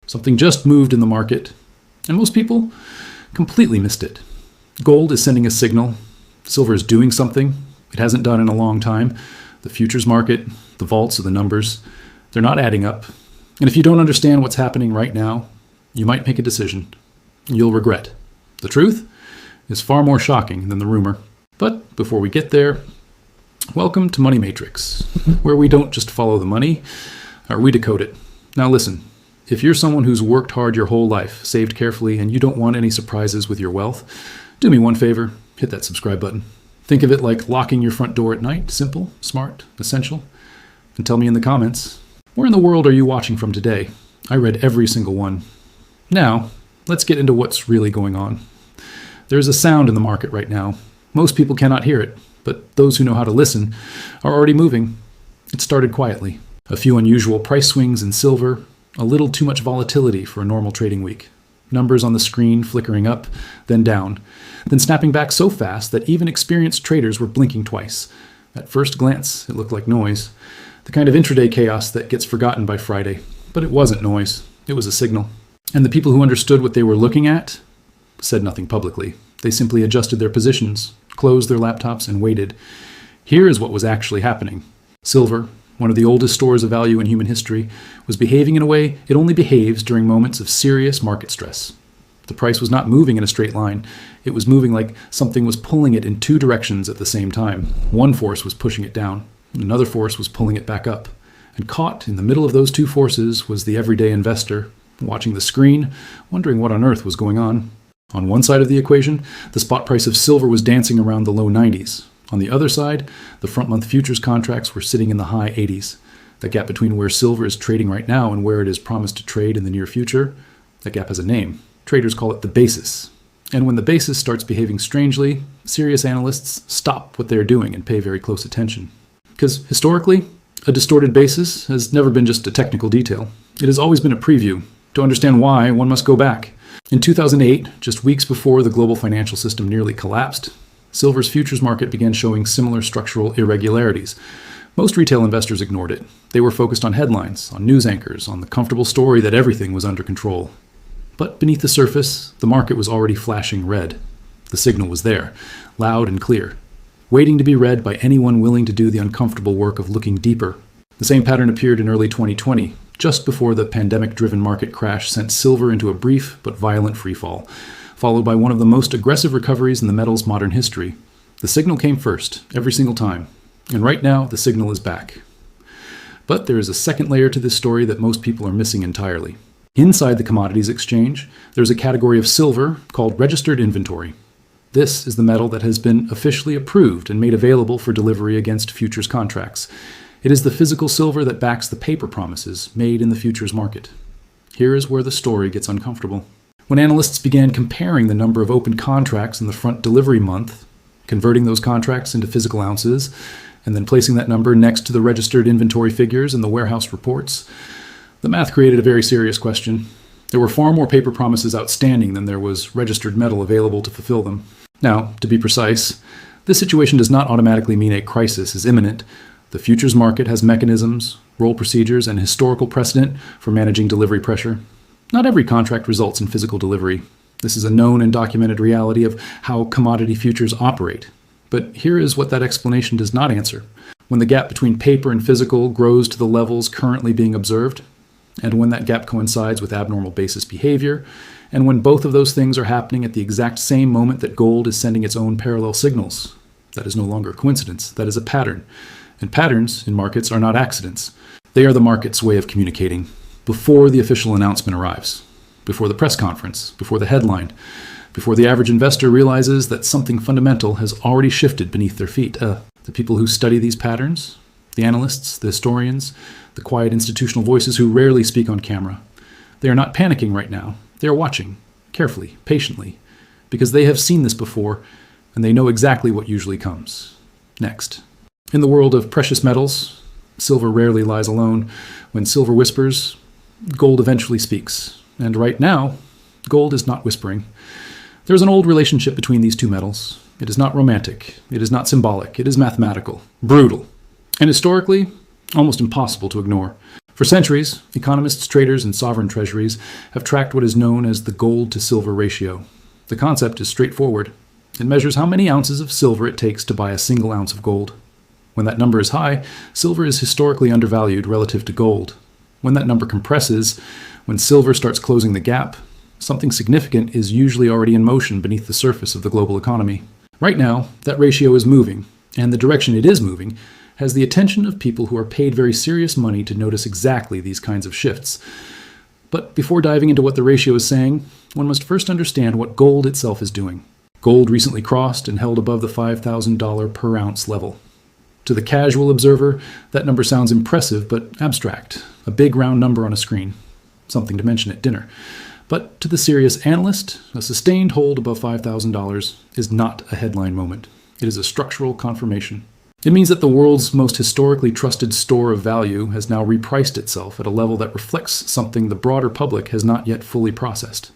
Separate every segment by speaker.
Speaker 1: Something just moved in the market, and most people completely missed it. Gold is sending a signal. Silver is doing something it hasn't done in a long time. The futures market, the vaults of the numbers, they're not adding up. And if you don't understand what's happening right now, you might make a decision you'll regret. The truth is far more shocking than the rumor. But before we get there, welcome to Money Matrix, where we don't just follow the money, we decode it. Now listen, if you're someone who's worked hard your whole life, saved carefully, and you don't want any surprises with your wealth, do me one favor, hit that subscribe button. Think of it like locking your front door at night. Simple, smart, essential. And tell me in the comments, where in the world are you watching from today? I read every single one. Now, let's get into what's really going on. There's a sound in the market right now. Most people cannot hear it, but those who know how to listen are already moving. It started quietly. A few unusual price swings in silver, a little too much volatility for a normal trading week. Numbers on the screen flickering up, then down, then snapping back so fast that even experienced traders were blinking twice. At first glance, it looked like noise, the kind of intraday chaos that gets forgotten by Friday. But it wasn't noise, it was a signal. And the people who understood what they were looking at said nothing publicly. They simply adjusted their positions, closed their laptops, and waited. Here is what was actually happening. Silver, one of the oldest stores of value in human history, was behaving in a way it only behaves during moments of serious market stress. The price was not moving in a straight line. It was moving like something was pulling it in two directions at the same time. One force was pushing it down, and another force was pulling it back up. And caught in the middle of those two forces was the everyday investor, watching the screen, wondering what on earth was going on. On one side of the equation, the spot price of silver was dancing around the low 90s. On the other side, the front-month futures contracts were sitting in the high 80s. The gap between where silver is trading right now and where it is promised to trade in the near future, that gap has a name. Traders call it the basis. And when the basis starts behaving strangely, serious analysts stop what they're doing and pay very close attention. Because historically, a distorted basis has never been just a technical detail. It has always been a preview. To understand why, one must go back. In 2008, just weeks before the global financial system nearly collapsed, silver's futures market began showing similar structural irregularities. Most retail investors ignored it. They were focused on headlines, on news anchors, on the comfortable story that everything was under control. But beneath the surface, the market was already flashing red. The signal was there, loud and clear, waiting to be read by anyone willing to do the uncomfortable work of looking deeper. The same pattern appeared in early 2020, just before the pandemic-driven market crash sent silver into a brief but violent freefall, followed by one of the most aggressive recoveries in the metal's modern history. The signal came first, every single time. And right now, the signal is back. But there is a second layer to this story that most people are missing entirely. Inside the commodities exchange, there's a category of silver called registered inventory. This is the metal that has been officially approved and made available for delivery against futures contracts. It is the physical silver that backs the paper promises made in the futures market. Here is where the story gets uncomfortable. When analysts began comparing the number of open contracts in the front delivery month, converting those contracts into physical ounces, and then placing that number next to the registered inventory figures in the warehouse reports, the math created a very serious question. There were far more paper promises outstanding than there was registered metal available to fulfill them. Now, to be precise, this situation does not automatically mean a crisis is imminent. The futures market has mechanisms, role procedures, and historical precedent for managing delivery pressure. Not every contract results in physical delivery. This is a known and documented reality of how commodity futures operate. But here is what that explanation does not answer. When the gap between paper and physical grows to the levels currently being observed, and when that gap coincides with abnormal basis behavior, and when both of those things are happening at the exact same moment that gold is sending its own parallel signals, that is no longer a coincidence, that is a pattern. And patterns in markets are not accidents. They are the market's way of communicating before the official announcement arrives, before the press conference, before the headline, before the average investor realizes that something fundamental has already shifted beneath their feet. The people who study these patterns, the analysts, the historians, the quiet institutional voices who rarely speak on camera, they are not panicking right now. They are watching, carefully, patiently, because they have seen this before and they know exactly what usually comes next. In the world of precious metals, silver rarely lies alone. When silver whispers, gold eventually speaks. And right now, gold is not whispering. There is an old relationship between these two metals. It is not romantic. It is not symbolic. It is mathematical, brutal, and historically, almost impossible to ignore. For centuries, economists, traders, and sovereign treasuries have tracked what is known as the gold to silver ratio. The concept is straightforward. It measures how many ounces of silver it takes to buy a single ounce of gold. When that number is high, silver is historically undervalued relative to gold. When that number compresses, when silver starts closing the gap, something significant is usually already in motion beneath the surface of the global economy. Right now, that ratio is moving, and the direction it is moving has the attention of people who are paid very serious money to notice exactly these kinds of shifts. But before diving into what the ratio is saying, one must first understand what gold itself is doing. Gold recently crossed and held above the $5,000 per ounce level. To the casual observer, that number sounds impressive but abstract, a big round number on a screen, something to mention at dinner. But to the serious analyst, a sustained hold above $5,000 is not a headline moment. It is a structural confirmation. It means that the world's most historically trusted store of value has now repriced itself at a level that reflects something the broader public has not yet fully processed.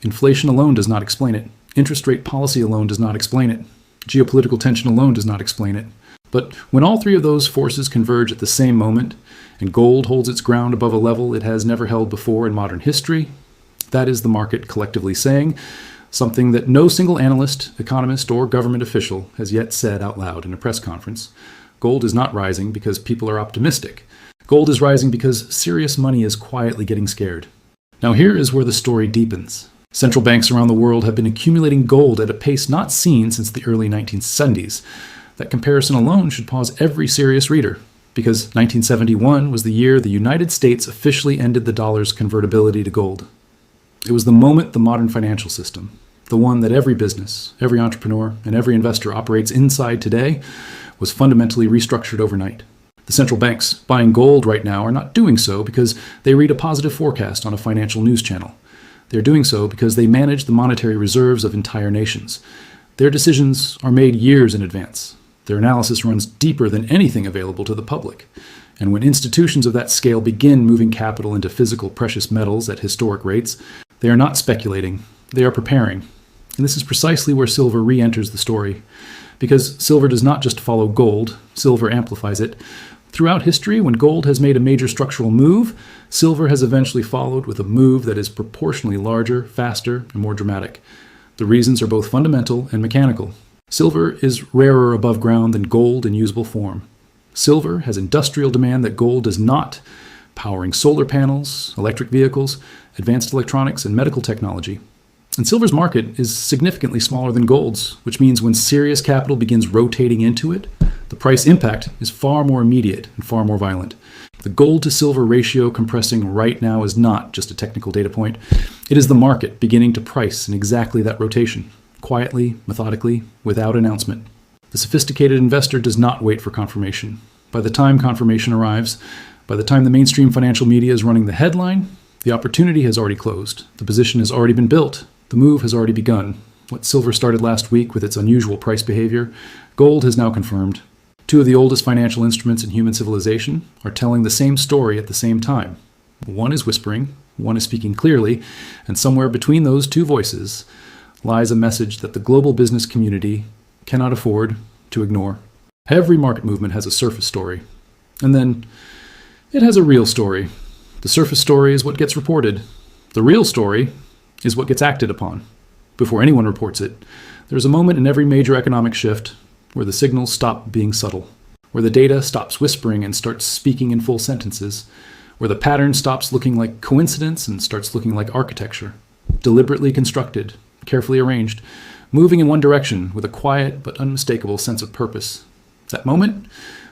Speaker 1: Inflation alone does not explain it. Interest rate policy alone does not explain it. Geopolitical tension alone does not explain it. But when all three of those forces converge at the same moment, and gold holds its ground above a level it has never held before in modern history, that is the market collectively saying something that no single analyst, economist, or government official has yet said out loud in a press conference. Gold is not rising because people are optimistic. Gold is rising because serious money is quietly getting scared. Now here is where the story deepens. Central banks around the world have been accumulating gold at a pace not seen since the early 1970s. That comparison alone should pause every serious reader, because 1971 was the year the United States officially ended the dollar's convertibility to gold. It was the moment the modern financial system, the one that every business, every entrepreneur, and every investor operates inside today, was fundamentally restructured overnight. The central banks buying gold right now are not doing so because they read a positive forecast on a financial news channel. They're doing so because they manage the monetary reserves of entire nations. Their decisions are made years in advance. Their analysis runs deeper than anything available to the public. And when institutions of that scale begin moving capital into physical precious metals at historic rates, they are not speculating, they are preparing. And this is precisely where silver re-enters the story. Because silver does not just follow gold, silver amplifies it. Throughout history, when gold has made a major structural move, silver has eventually followed with a move that is proportionally larger, faster, and more dramatic. The reasons are both fundamental and mechanical. Silver is rarer above ground than gold in usable form. Silver has industrial demand that gold does not, powering solar panels, electric vehicles, advanced electronics, and medical technology. And silver's market is significantly smaller than gold's, which means when serious capital begins rotating into it, the price impact is far more immediate and far more violent. The gold to silver ratio compressing right now is not just a technical data point. It is the market beginning to price in exactly that rotation, quietly, methodically, without announcement. The sophisticated investor does not wait for confirmation. By the time confirmation arrives, by the time the mainstream financial media is running the headline, the opportunity has already closed. The position has already been built. The move has already begun. What silver started last week with its unusual price behavior, gold has now confirmed. Two of the oldest financial instruments in human civilization are telling the same story at the same time. One is whispering, one is speaking clearly, and somewhere between those two voices lies a message that the global business community cannot afford to ignore. Every market movement has a surface story, and then it has a real story. The surface story is what gets reported. The real story is what gets acted upon. Before anyone reports it, there's a moment in every major economic shift where the signals stop being subtle, where the data stops whispering and starts speaking in full sentences, where the pattern stops looking like coincidence and starts looking like architecture, deliberately constructed, carefully arranged, moving in one direction with a quiet but unmistakable sense of purpose. That moment,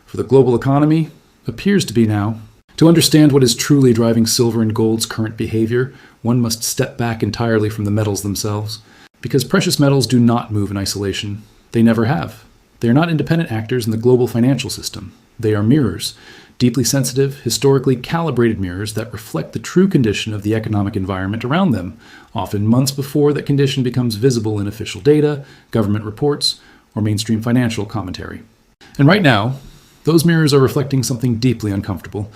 Speaker 1: for the global economy, appears to be now. To understand what is truly driving silver and gold's current behavior, one must step back entirely from the metals themselves. Because precious metals do not move in isolation. They never have. They are not independent actors in the global financial system. They are mirrors, deeply sensitive, historically calibrated mirrors that reflect the true condition of the economic environment around them, often months before that condition becomes visible in official data, government reports, or mainstream financial commentary. And right now, those mirrors are reflecting something deeply uncomfortable.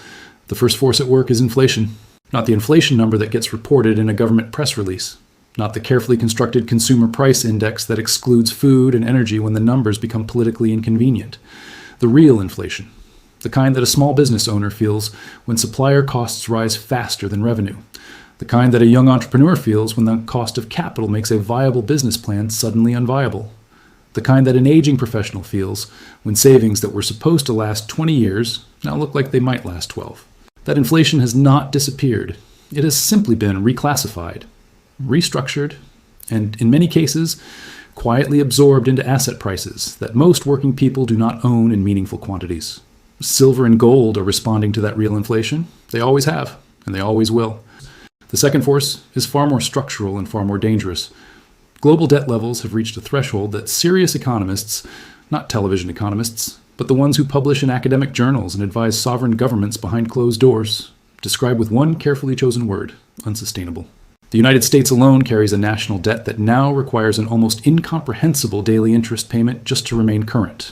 Speaker 1: The first force at work is inflation. Not the inflation number that gets reported in a government press release. Not the carefully constructed consumer price index that excludes food and energy when the numbers become politically inconvenient. The real inflation. the kind that a small business owner feels when supplier costs rise faster than revenue, the kind that a young entrepreneur feels when the cost of capital makes a viable business plan suddenly unviable, the kind that an aging professional feels when savings that were supposed to last 20 years now look like they might last 12. That inflation has not disappeared. It has simply been reclassified, restructured, and in many cases, quietly absorbed into asset prices that most working people do not own in meaningful quantities. Silver and gold are responding to that real inflation. They always have, and they always will. The second force is far more structural and far more dangerous. Global debt levels have reached a threshold that serious economists, not television economists, but the ones who publish in academic journals and advise sovereign governments behind closed doors, describe with one carefully chosen word: unsustainable. The United States alone carries a national debt that now requires an almost incomprehensible daily interest payment just to remain current.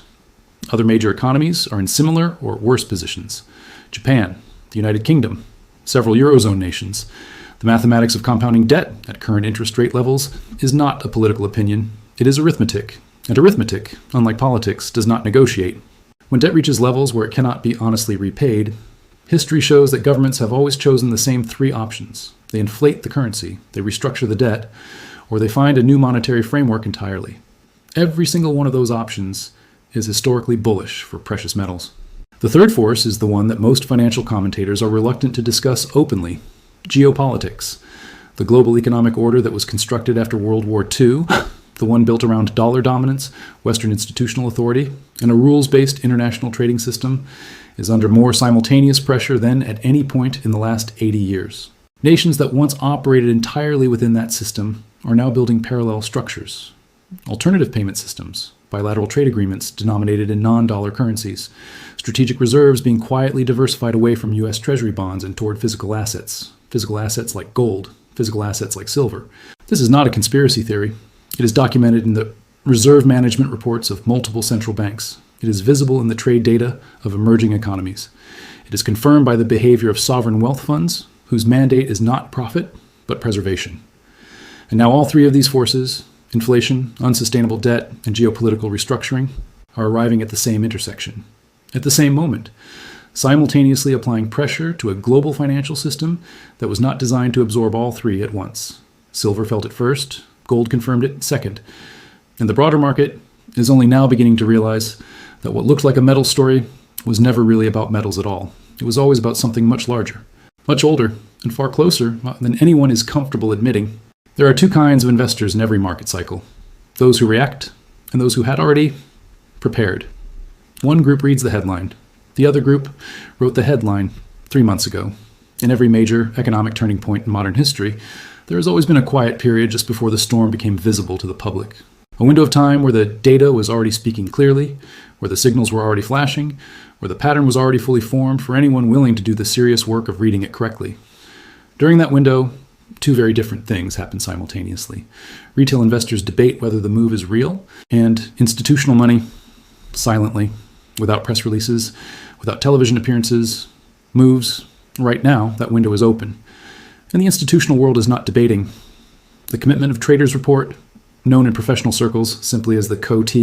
Speaker 1: Other major economies are in similar or worse positions. Japan, the United Kingdom, several Eurozone nations. The mathematics of compounding debt at current interest rate levels is not a political opinion. It is arithmetic. And arithmetic, unlike politics, does not negotiate. When debt reaches levels where it cannot be honestly repaid, history shows that governments have always chosen the same three options. They inflate the currency, they restructure the debt, or they find a new monetary framework entirely. Every single one of those options is historically bullish for precious metals. The third force is the one that most financial commentators are reluctant to discuss openly: geopolitics. The global economic order that was constructed after World War II, the one built around dollar dominance, Western institutional authority, and a rules-based international trading system, is under more simultaneous pressure than at any point in the last 80 years. Nations that once operated entirely within that system are now building parallel structures, alternative payment systems, bilateral trade agreements denominated in non-dollar currencies, strategic reserves being quietly diversified away from U.S. Treasury bonds and toward physical assets like gold, physical assets like silver. This is not a conspiracy theory. It is documented in the reserve management reports of multiple central banks. It is visible in the trade data of emerging economies. It is confirmed by the behavior of sovereign wealth funds, whose mandate is not profit, but preservation. And now all three of these forces, inflation, unsustainable debt, and geopolitical restructuring, are arriving at the same intersection, at the same moment, simultaneously applying pressure to a global financial system that was not designed to absorb all three at once. Silver felt it first, gold confirmed it second, and the broader market is only now beginning to realize that what looked like a metal story was never really about metals at all. It was always about something much larger, much older, and far closer than anyone is comfortable admitting. There are two kinds of investors in every market cycle: those who react and those who had already prepared. One group reads the headline. The other group wrote the headline 3 months ago. In every major economic turning point in modern history, there has always been a quiet period just before the storm became visible to the public. A window of time where the data was already speaking clearly, where the signals were already flashing, where the pattern was already fully formed for anyone willing to do the serious work of reading it correctly. During that window, two very different things happen simultaneously. Retail investors debate whether the move is real, and institutional money, silently, without press releases, without television appearances, moves. Right now, that window is open. And the institutional world is not debating. The Commitment of Traders report, known in professional circles simply as the COT,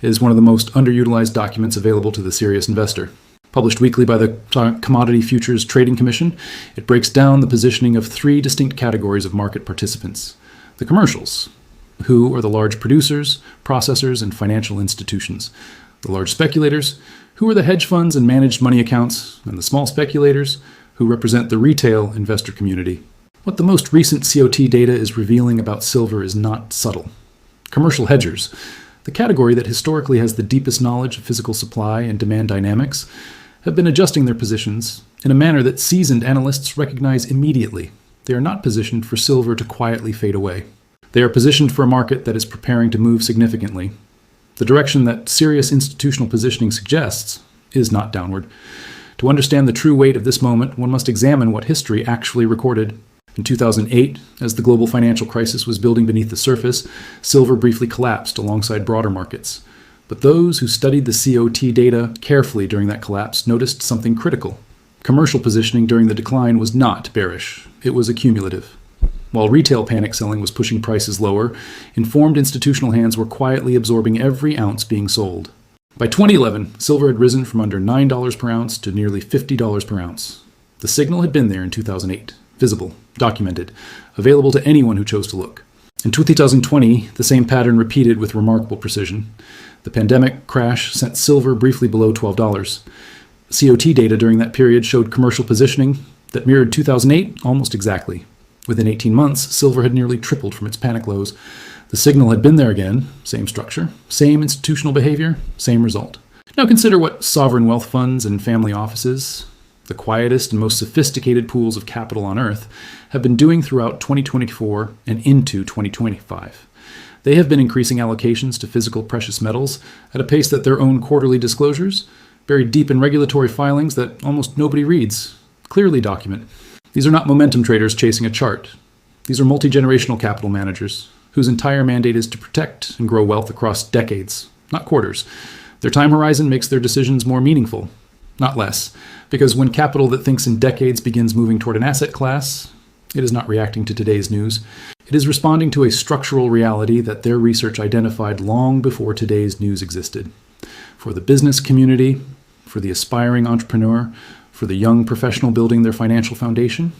Speaker 1: is one of the most underutilized documents available to the serious investor. Published weekly by the Commodity Futures Trading Commission, it breaks down the positioning of three distinct categories of market participants. The commercials, who are the large producers, processors, and financial institutions. The large speculators, who are the hedge funds and managed money accounts, and the small speculators, who represent the retail investor community. What the most recent COT data is revealing about silver is not subtle. Commercial hedgers, the category that historically has the deepest knowledge of physical supply and demand dynamics, have been adjusting their positions in a manner that seasoned analysts recognize immediately. They are not positioned for silver to quietly fade away. They are positioned for a market that is preparing to move significantly. The direction that serious institutional positioning suggests is not downward. To understand the true weight of this moment, one must examine what history actually recorded. In 2008, as the global financial crisis was building beneath the surface, silver briefly collapsed alongside broader markets. But those who studied the COT data carefully during that collapse noticed something critical. Commercial positioning during the decline was not bearish. It was accumulative. While retail panic selling was pushing prices lower, informed institutional hands were quietly absorbing every ounce being sold. By 2011, silver had risen from under $9 per ounce to nearly $50 per ounce. The signal had been there in 2008, visible, documented, available to anyone who chose to look. In 2020, the same pattern repeated with remarkable precision. The pandemic crash sent silver briefly below $12. COT data during that period showed commercial positioning that mirrored 2008 almost exactly. Within 18 months, silver had nearly tripled from its panic lows. The signal had been there again, same structure, same institutional behavior, same result. Now consider what sovereign wealth funds and family offices, the quietest and most sophisticated pools of capital on Earth, have been doing throughout 2024 and into 2025. They have been increasing allocations to physical precious metals at a pace that their own quarterly disclosures, buried deep in regulatory filings that almost nobody reads, clearly document. These are not momentum traders chasing a chart. These are multi-generational capital managers whose entire mandate is to protect and grow wealth across decades, not quarters. Their time horizon makes their decisions more meaningful, not less, because when capital that thinks in decades begins moving toward an asset class, it is not reacting to today's news. It is responding to a structural reality that their research identified long before today's news existed. For the business community, for the aspiring entrepreneur, for the young professional building their financial foundation,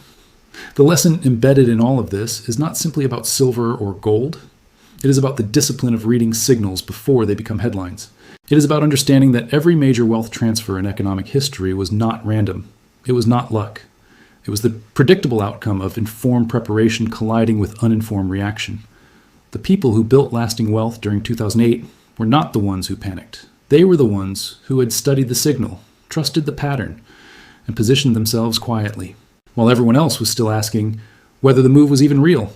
Speaker 1: the lesson embedded in all of this is not simply about silver or gold. It is about the discipline of reading signals before they become headlines. It is about understanding that every major wealth transfer in economic history was not random. It was not luck. It was the predictable outcome of informed preparation colliding with uninformed reaction. The people who built lasting wealth during 2008 were not the ones who panicked. They were the ones who had studied the signal, trusted the pattern, and positioned themselves quietly, while everyone else was still asking whether the move was even real.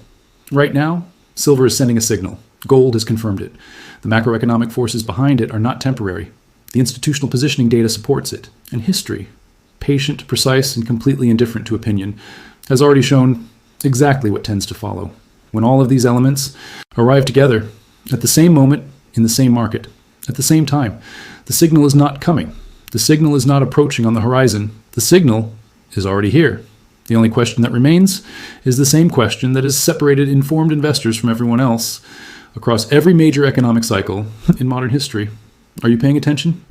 Speaker 1: Right now, silver is sending a signal. Gold has confirmed it. The macroeconomic forces behind it are not temporary. The institutional positioning data supports it. And history, patient, precise, and completely indifferent to opinion, has already shown exactly what tends to follow. When all of these elements arrive together at the same moment in the same market, at the same time, the signal is not coming. The signal is not approaching on the horizon. The signal is already here. The only question that remains is the same question that has separated informed investors from everyone else across every major economic cycle in modern history. Are you paying attention?